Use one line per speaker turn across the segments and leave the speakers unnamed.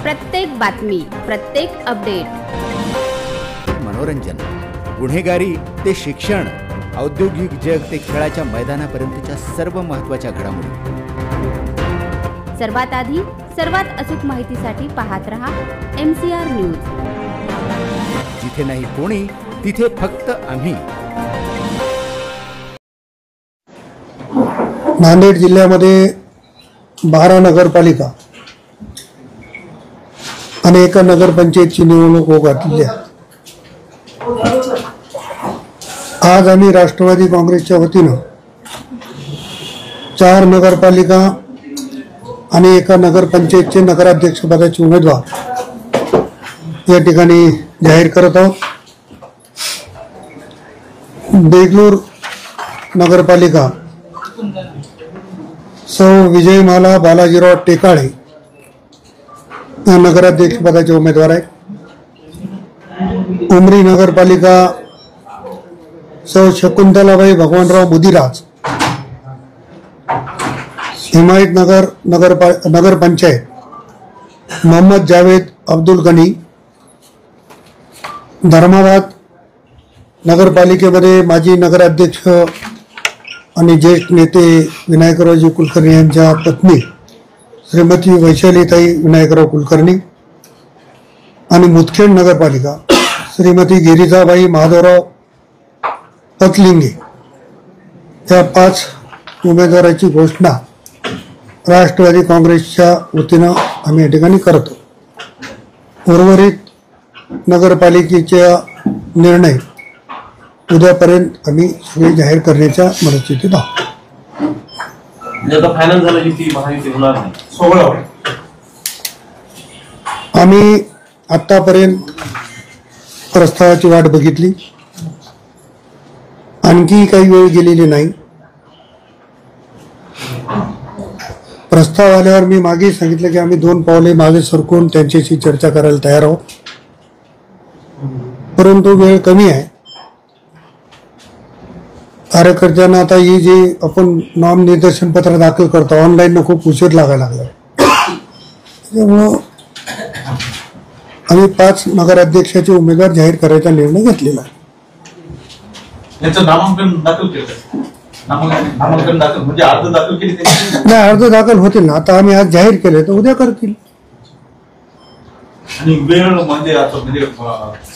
प्रत्येक बातमी, प्रत्येक अपडेट,
मनोरंजन, गुन्हेगारी ते शिक्षण, औद्योगिक जग ते खेळाच्या मैदानापर्यंतच्या सर्व महत्त्वाच्या घडामोडी
सर्वात आधी सर्वात अचूक माहितीसाठी पाहत रहा MCR न्यूज.
जिथे नाही कोणी तिथे फक्त आम्ही.
नांदेड जिल्ह्यामध्ये 12 नगरपालिका आणि एका नगरपंचायतची निवडणूक होऊ घातलेली आहे. आज आम्ही राष्ट्रवादी काँग्रेसच्या वतीनं 4 नगरपालिका आणि एका नगरपंचायतचे नगराध्यक्ष पदाचे उमेदवार या ठिकाणी जाहीर करत आहोत. देगलूर नगरपालिका सौ विजयमाला बालाजीराव टेकाळे या नगराध्यक्ष पदाचे उमेदवार आहेत. उमरी नगरपालिका सौ शकुंतलाबाई भगवानराव मुदिराज. हिमायतनगर नगरपंचायत मोहम्मद जावेद अब्दुल गनी. धर्माबाद नगरपालिकेमध्ये माजी नगराध्यक्ष आणि ज्येष्ठ नेते विनायकरावजी कुलकर्णी यांच्या पत्नी श्रीमती वैशालीताई विनायकराव कुलकर्णी. आणि मुदखेड नगरपालिका श्रीमती गिरिजाबाई माधवराव पतलिंगे. या 5 उमेदवाराची घोषणा राष्ट्रवादी काँग्रेसच्या वतीनं आम्ही या ठिकाणी करतो. उर्वरित नगरपालिकेचा निर्णय उद्यापर्यंत आम्ही सगळे जाहीर करण्याच्या मनस्थितीत आहोत. आम्ही आतापर्यंत प्रस्तावाची वाट बघितली, आणखी काही वेळ गेलेली नाही. प्रस्ताव आल्यावर मी मागे सांगितलं की आम्ही 2 पावले मागे सरकून त्यांच्याशी चर्चा करायला तयार आहोत, परंतु वेळ कमी आहे. कार्यकर्त्यांना आता ही जे आपण नामनिर्देशन पत्र दाखल करतो ऑनलाईन खूप उशीर लागायला लागला. त्यामुळं आम्ही 5 नगराध्यक्षाचे उमेदवार जाहीर करायचा निर्णय घेतलेला आहे. नाही, अर्ज दाखल होतील ना. आता आम्ही आज जाहीर केले तर उद्या करतील.
आणि वेळ म्हणजे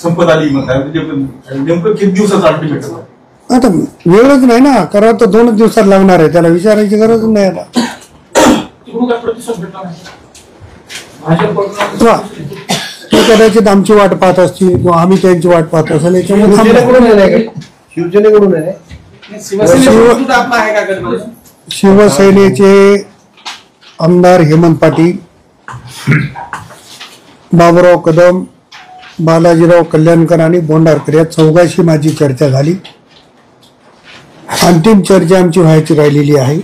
संपत आली नेमकं किती दिवसाचं अल्टिमेटम?
आता वेळच नाही ना, करा तर 2 दिवसात लागणार आहे. त्याला विचारायची गरज नाही. आता ते कदाचित आमची वाट पाहत असतील किंवा आम्ही त्यांची वाट पाहत असेल. याच्यामुळे शिवसेनेचे आमदार हेमंत पाटील, बाबुराव कदम, बालाजीराव कल्याणकर आणि बोंडारकर या 4 माझी चर्चा झाली. अंतिम चर्चा आमची व्हायची राहिलेली आहे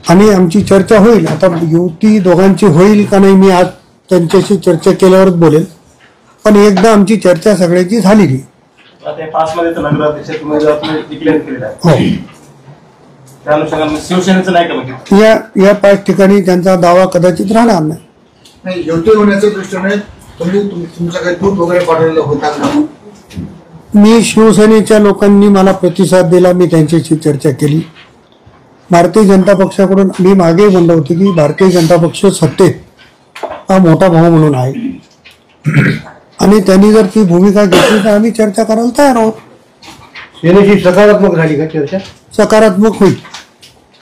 आणि आमची चर्चा होईल. आता युती दोघांची होईल का नाही मी आज त्यांच्याशी चर्चा केल्यावरच बोलेल, पण एकदा आमची चर्चा सगळ्याची झालेली. या 5 ठिकाणी त्यांचा दावा कदाचित राहणार नाही.
युती होण्याच्या दृष्टीने तुमचा काही दूत वगैरे पाठवलेला होता का?
मी शिवसेनेच्या लोकांनी मला प्रतिसाद दिला, मी त्यांच्याशी चर्चा केली. भारतीय जनता पक्षाकडून मी मागे म्हणलं होतं की भारतीय जनता पक्ष सत्तेत हा मोठा भाऊ म्हणून आहे आणि त्यांनी जर ती भूमिका घेतली तर आम्ही चर्चा करायला तयार आहोत.
सेनेची सकारात्मक झाली का चर्चा?
सकारात्मक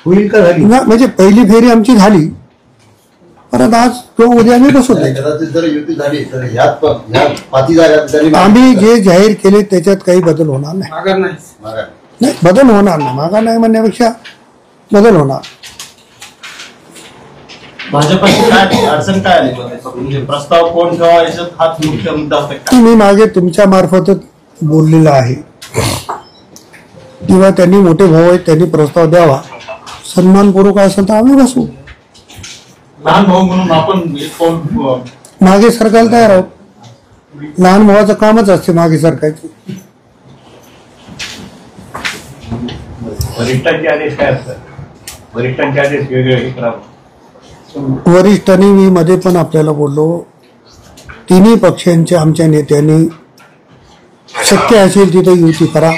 होईल का झाली?
म्हणजे पहिली फेरी आमची झाली, परत आज तो उद्या आम्ही बसू. आम्ही जे जाहीर केले त्याच्यात काही बदल होणार नाही. बदल होणार नाही. मागा नाही म्हणण्यापेक्षा बदल होणार.
अडचण काय आली? प्रस्ताव कोण ठेवा याच्यात हाच मुख्य मुद्दा होता.
मी मागे तुमच्या मार्फतच बोललेला आहे किंवा त्यांनी मोठे भाऊ आहेत त्यांनी प्रस्ताव द्यावा, सन्मानपूर्वक असेल तर आम्ही बसू.
लहान भाऊ म्हणून आपण
मागे सरकायला तयार आहोत. लहान भावाचं कामच असते मागे सरकायची.
वरिष्ठांचे आदेश काय असतात? वरिष्ठांचे आदेश वेगळे करावं.
वरिष्ठांनी मी मध्ये पण आपल्याला बोललो, तिन्ही पक्षांच्या आमच्या नेत्यांनी शक्य असेल तिथे युती करा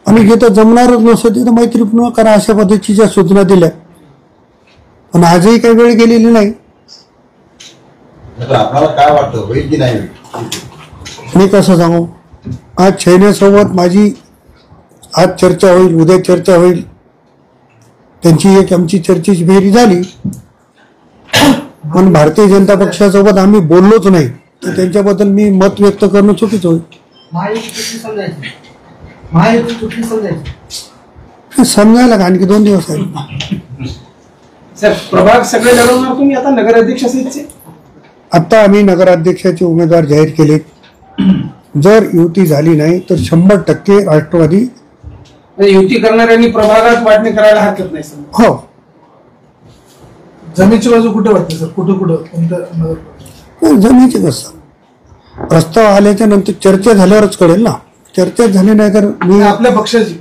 आणि जिथं जमणारच नसेल तिथं मैत्रीपूर्ण करा अशा पद्धतीच्या सूचना दिल्या. पण आजही काही वेळ गेलेली नाही.
आपल्याला काय वाटतं होईल की नाही?
मी कसं सांगू, आज छैनेसोबत माझी आज चर्चा होईल, उद्या चर्चा होईल, त्यांची एक आमची चर्चेची फेरी झाली. पण भारतीय जनता पक्षासोबत आम्ही बोललोच नाही तर त्यांच्याबद्दल मी मत व्यक्त करणं चुकीचं होईल. समजायला का आणखी 2 दिवस आहेत.
सर, प्रभाग सगळे लढवणार तुम्ही आता नगराध्यक्ष असायचे?
आता आम्ही नगराध्यक्षाचे उमेदवार जाहीर केले. जर युती झाली नाही तर 100% राष्ट्रवादी
युती करणाऱ्यांनी प्रभागात वाटणी करायला हरकत नाही सर.
हो.
जमीनची बाजू कुठे वाटते सर? कोणतं
जमिनीचे कसं प्रस्ताव आल्याच्या नंतर चर्चा झाल्यावरच कळेल ना. चर्चा झाली नाही तर मी
आपल्या पक्षाची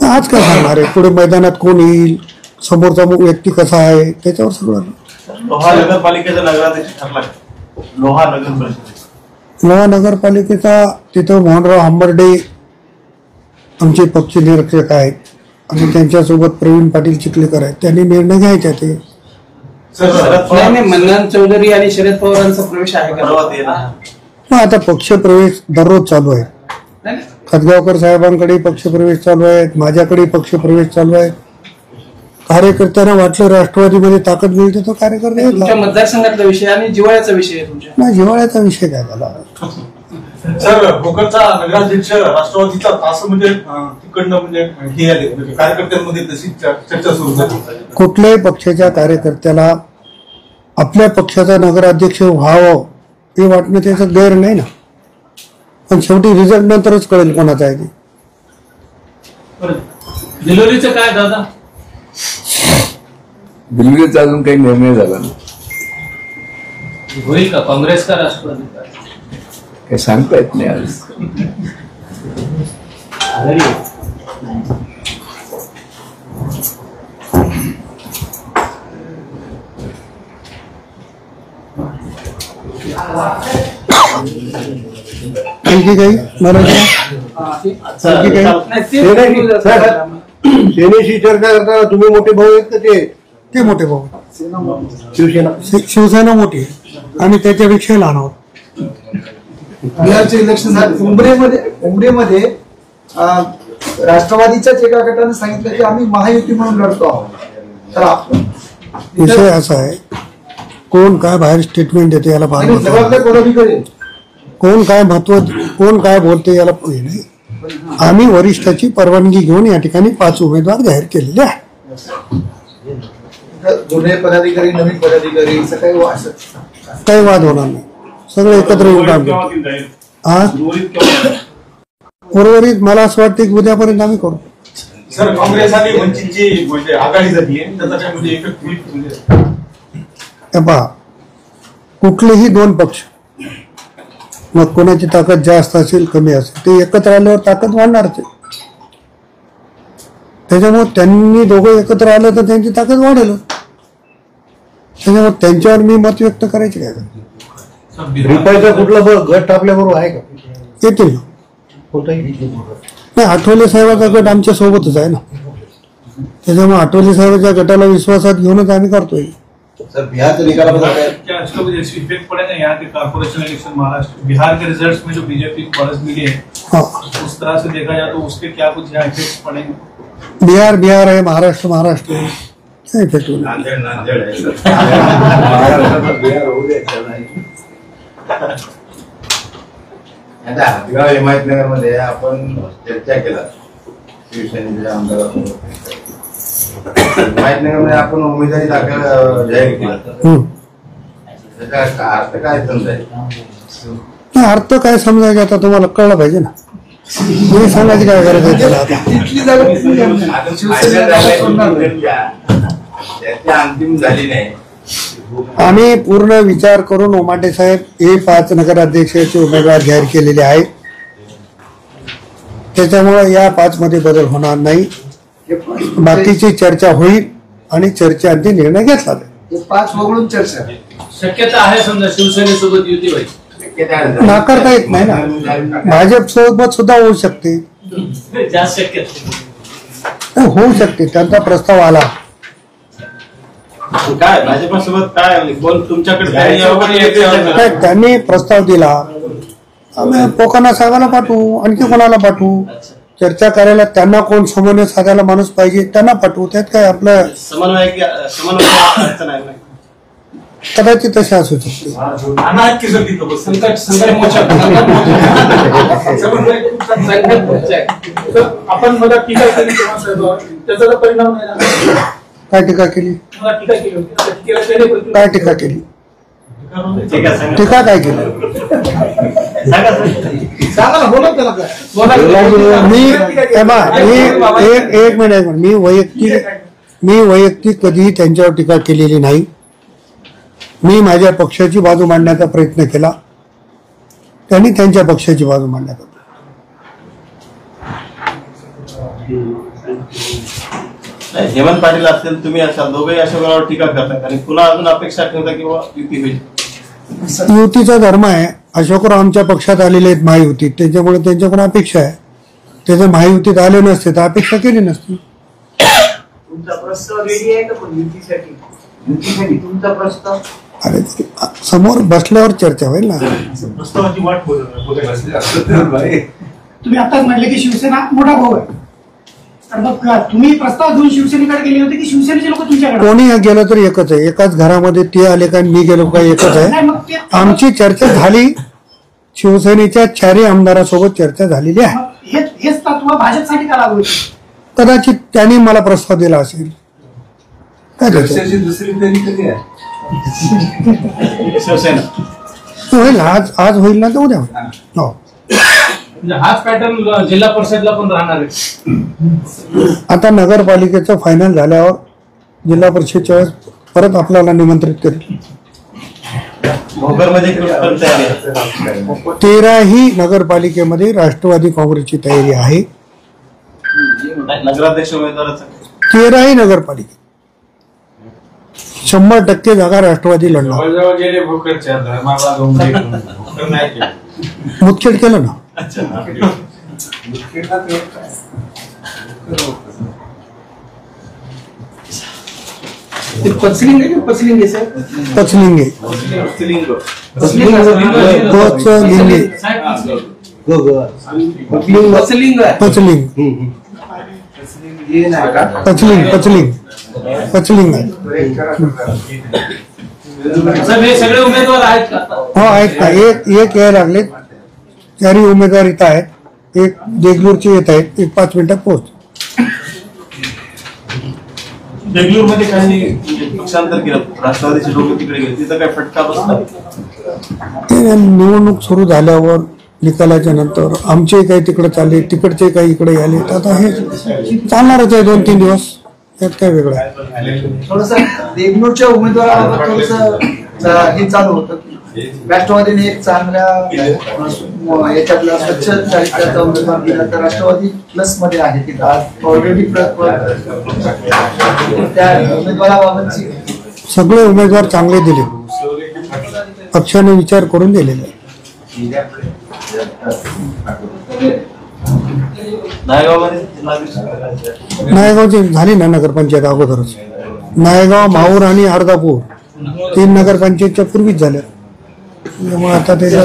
आज काय सांगणार आहे? पुढे मैदानात कोण येईल, समोरचा व्यक्ती कसा आहे त्याच्यावर सगळं.
लोहा नगरपालिकेचा नगराध्यक्ष ठरला. लोहा नगर परिषद,
लोहा नगरपालिकेचा तिथं मोहनराव हंबर्डे आमचे पक्ष निरीक्षक आहेत आणि त्यांच्यासोबत प्रवीण पाटील चिखलेकर आहेत. त्यांनी निर्णय घ्यायचा ते.
नाही, मन्नान चौधरी आणि शरद पवारांचा प्रवेश आहे का?
मग आता पक्षप्रवेश दररोज चालू आहे.
नाही,
खतगावकर साहेबांकडे पक्षप्रवेश चालू आहेत, माझ्याकडे पक्षप्रवेश चालू आहे. कार्यकर्त्यांना वाटलं राष्ट्रवादीमध्ये ताकद मिळते तो कार्यकर्ते
तुमच्या मतदारसंघातला विषय आणि जिव्हाळ्याचा विषय आहे तुमच्या.
नाही, जिव्हाळ्याचा विषय काय झाला?
सर, भोकरचा नगराध्यक्ष राष्ट्रवादीचा असं म्हणजे तिकडनं म्हणजे हे आले म्हणजे कार्यकर्त्यांमध्ये तशी चर्चा सुरू झाली.
कुठल्याही पक्षाच्या कार्यकर्त्याला आपल्या पक्षाचा नगराध्यक्ष व्हावं हे वाटणं त्याचं गैर नाही ना. पण शेवटी रिझल्ट नंतरच कळेल कोणाचा आहे ते.
दिलोरीचं काय दादा?
दिल्लीचा अजून काही निर्णय झाला नाही.
होईल का काँग्रेस का राष्ट्रवादी का?
काही सांगता येत नाही आज.
आणखी काही मराठी आणखी काही
सेनेशी चर्चा करताना तुम्ही मोठे भाऊ आहेत का?
ते मोठे भाऊ
शिवसेना
शिवसेना मोठी आहे आणि त्याच्यापेक्षा लहान आहोत.
बिहारचे इलेक्शन झाले. उमरेमध्ये राष्ट्रवादीच्याच एका गटाने सांगितलं की आम्ही महायुती म्हणून लढतो आहोत. तर
विषय असा आहे, कोण काय बाहेर स्टेटमेंट देते याला पाहतो,
जबाबदार कोणाही करेल.
कोण काय महत्व, कोण काय बोलते याला नाही. आम्ही वरिष्ठाची परवानगी घेऊन या ठिकाणी 5 उमेदवार जाहीर केलेले आहेत.
जुने पदाधिकारी नवीन पदाधिकारी असं
काही वाद होणार नाही. सगळे एकत्र येऊन काम करतो. उर्वरित मला असं वाटतं की उद्यापर्यंत आम्ही करू.
सर, काँग्रेस आणि वंचितची म्हणजे आघाडी झाली आहे त्याचा काय म्हणजे इफेक्ट होईल म्हणजे?
पहा, कुठलेही 2 पक्ष मग कोणाची ताकद जास्त असेल कमी असेल ते एकत्र आल्यावर ताकद वाढणारच आहे. त्याच्यामुळे त्यांनी दोघं एकत्र आलं तर त्यांची ताकद वाढेल. त्याच्यामुळे त्यांच्यावर मी मत व्यक्त करायचे काय?
रिपायचा कुठला गट आपल्याबरोबर आहे का?
येतील ना. नाही, आठवले साहेबाचा गट आमच्या सोबतच आहे ना. त्याच्यामुळे आठवले साहेबाच्या गटाला विश्वासात घेऊनच आम्ही करतोय.
सर, बिहार के निकाल
क्या इसका कुछ इफेक्ट पड़ेगा यहाँ के कॉर्पोरेशन इलेक्शन महाराष्ट्र बिहार के रिजल्ट्स में जो बीजेपी को बढ़त मिली है उस तरह से देखा जाए तो उसके क्या कुछ यहाँ इफेक्ट पड़ेंगे?
बिहार है, महाराष्ट्र है, क्या इफेक्ट होगा?
हिमायतनगर मध्ये आपण चर्चा केला शिवसेनेच्या आमदारासोबत. हिमायतनगर मध्ये आपण उमेदवारी दाखल जाहीर केला. त्याचा अर्थ काय समजायचा?
अर्थ काय समजायचा आता तुम्हाला कळलं पाहिजे ना. मी सांगायची काय गरज आहे त्याला आता?
अंतिम झाली नाही.
आम्ही पूर्ण विचार करून ओमाटे साहेब हे 5 नगराध्यक्षाचे उमेदवार जाहीर केलेले आहेत. त्याच्यामुळे या 5 मध्ये बदल होणार नाही. बाकीची चर्चा होईल आणि चर्चेअंती निर्णय घेतला जाईल.
हे 5 वगळून चर्चा.
शक्यता आहे समजा शिवसेनेसोबत युती व्हायची,
नाकारता येत नाही ना. भाजप सोबत सुद्धा होऊ शकते,
जास्त शक्यता
होऊ शकते. त्यांचा प्रस्ताव आला.
काय भाजपासोबत काय म्हणजे कोण तुमच्याकडे
काय त्यांनी प्रस्ताव दिला, आम्ही पोकाना साहेबाला पाठवू, आणखी कोणाला पाठवू, चर्चा करायला त्यांना कोण समन्वय साधायला माणूस पाहिजे त्यांना पाठवू. त्यात काय आपलं
समन्वय अडचण आहे.
कदाचित तसे असू शकते.
आपण मला टीका केली त्याचा परिणाम नाही.
काय टीका केली? काय टीका केली? टीका काय केली? एक मिनिट, मी वैयक्तिक कधीही त्यांच्यावर टीका केलेली नाही. मी माझ्या पक्षाची बाजू मांडण्याचा प्रयत्न केला, त्यांनी त्यांच्या पक्षाची बाजू मांडण्याचा.
हेमंत पाटील असतील, तुम्ही असाल, दोघेही अशोकरावांवर टीका करतात आणि पुन्हा अजून अपेक्षा ठेवता किंवा युती होईल.
युतीचा धर्म आहे. अशोकराव आमच्या पक्षात आलेले आहेत महायुतीत, त्याच्यामुळे त्यांच्याकडून अपेक्षा आहे. त्याचे महायुतीत आले नसते तर अपेक्षा केली नसती.
तुमचा प्रस्ताव रेडी आहे का पण युतीसाठी? युतीसाठी तुमचा प्रस्ताव?
अरे समोर बसल्यावर चर्चा होईल ना.
प्रस्तावाची वाट
तुम्ही आताच म्हटले की शिवसेना मोठा भाऊ आहे, तर मग तुम्ही प्रस्ताव घेऊन शिवसेनेकडे गेले होते की शिवसेनेचे लोक तुमच्याकडे?
कोणी गेलं तरी एकच आहे. एकाच घरामध्ये ते आले का मी गेलो का एकच आहे. आमची चर्चा झाली, शिवसेनेच्या 4 आमदारांसोबत चर्चा झालेली आहे.
हेच तत्व भाजपसाठी का लागू?
कदाचित त्यांनी मला प्रस्ताव दिला असेल. काय
दुसरी फेरी कधी आहे?
शिवसेना
होईल, आज होईल ना तर उद्या होईल. हो,
हाच पॅटर्न जिल्हा परिषदला पण राहणार आहे.
आता नगरपालिकेचं फायनल झाल्यावर जिल्हा परिषदच्या वेळेस परत आपल्याला निमंत्रित करेल.
भोकरमध्ये पण तयारी आहे.
13ही नगरपालिकेमध्ये राष्ट्रवादी काँग्रेसची तयारी आहे.
नगराध्यक्ष उमेदवाराचं
13ही नगरपालिका 100% जागा राष्ट्रवादी लढणार. मुदखेड केलं ना.
पचलिंगे पचलिंगे सर
पचलिंगे
पचलिंग
पचलिंग पचलिंग पचलिंग पचलिंग आहे.
हे सगळे उमेदवार आहेत का?
हो आहेत ना. एक यायला लागले. 4 उमेदवार इथं आहेत. एक देगलूरचे येत आहेत. एक 5 मिनिटात पोहोच.
बेंगळूरमध्ये काही पक्षांतर केलं, राष्ट्रवादीचे लोक तिकडे गेले, तिथं काय फटका बसला?
निवडणूक सुरू झाल्यावर निकालाच्या नंतर आमचे काही तिकडे चालले, तिकडचे काही इकडे आले. आता हे चालणारच आहे 2-3 दिवस. त्यात काय वेगळं आहे?
थोडस देगलूरच्या उमेदवाराबाबत थोडंसं हे चालू होतं की राष्ट्रवादीने एक चांगल्या याच्यातला स्वच्छ चारित्र्याचा उमेदवार दिला, तर राष्ट्रवादी प्लस मध्ये आहे तिथं ऑलरेडी. त्या उमेदवाराबाबतची
सगळे उमेदवार चांगले दिले, पक्षाने विचार करून दिलेले. नायगावची झाली ना नगरपंचायत अगोदरच. नायगाव, माहूर आणि अर्धापूर 3 नगरपंचायतच्या पूर्वीच झाल्या. त्यामुळे आता त्याच्या